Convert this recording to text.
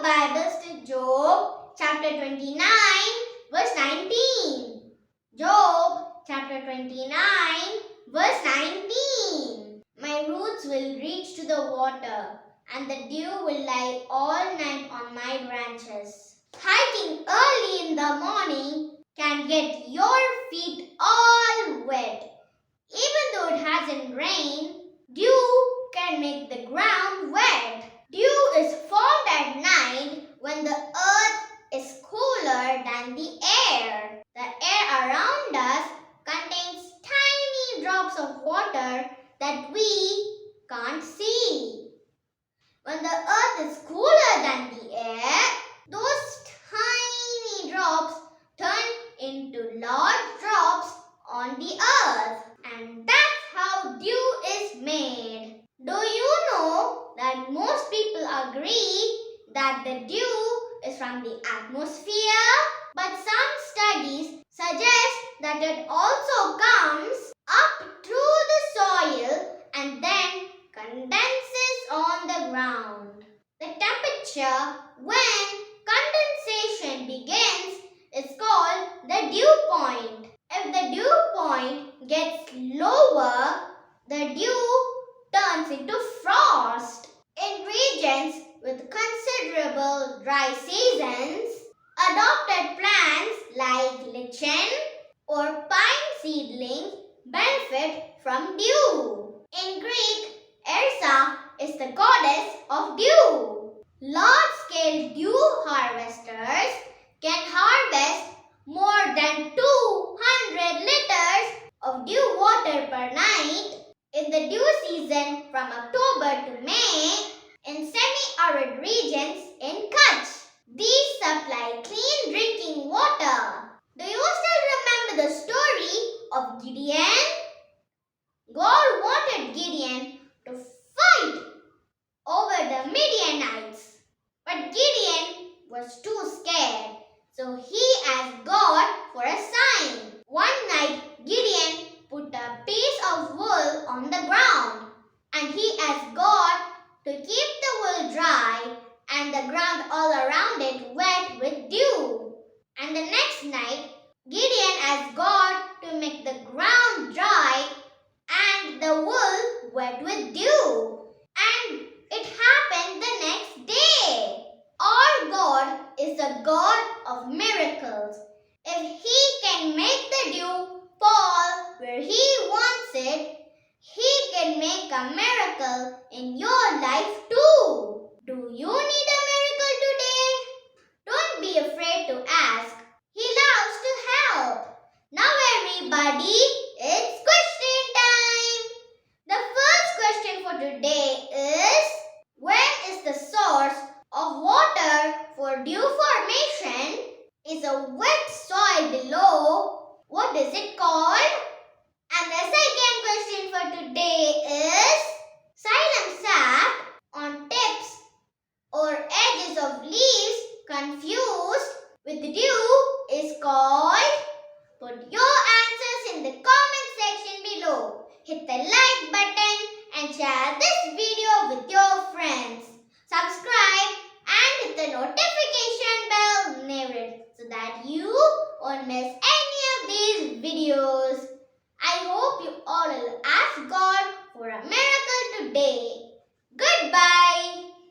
Bibles to Job chapter 29 verse 19. Job chapter 29 verse 19. My roots will reach to the water, and the dew will lie all night on my branches. Hiking early in the morning can get your feet all wet. Even though it hasn't rained, dew can make the ground wet. Dew is formed at night when the earth is cooler than the air. The air around us contains tiny drops of water that we can't see. When the earth is cooler than the air, those tiny drops turn into large drops on the earth. And that's how dew is made. Do you know that most people agree that the dew is from the atmosphere? But some studies suggest that it also comes up through the soil and then condenses on the ground. The temperature when condensation begins is called the dew point. If the dew point gets lower, the dew turns into frost. In regions with considerable dry seasons, adopted plants like lichen or pine seedlings benefit from dew. In Greek, Ersa is the goddess of dew. Large-scale dew harvesters can harvest more than 200 liters of dew water per night in the dew season from October to May in semi-arid regions in Kutch. These supply clean drinking water. Do you still remember the story of Gideon? God wanted Gideon to fight over the Midianites, but Gideon was too scared. So he asked God for a sign. One night, Gideon put a piece of wool on the ground, and he asked God to keep the wool dry and the ground all around it wet with dew. And the next night, Gideon asked God to make the ground dry and the wool wet with dew. And it happened the next day. Our God is a God of miracles. If He can make the dew fall where He wants it, He can make a miracle in your life too. Do you need a miracle today? Don't be afraid to ask. He loves to help. Now everybody, it's question time. The first question for today is, where is the source of water for dew formation? Is a wet soil below. What is it called? And the second question for today is, xylem sap on tips or edges of leaves confused with dew is called? Put your answers in the comment section below. Hit the like button and share this video with your friends. Subscribe and hit the notification bell near it so that you won't miss any of these videos. I hope you all will ask God for a miracle today. Goodbye.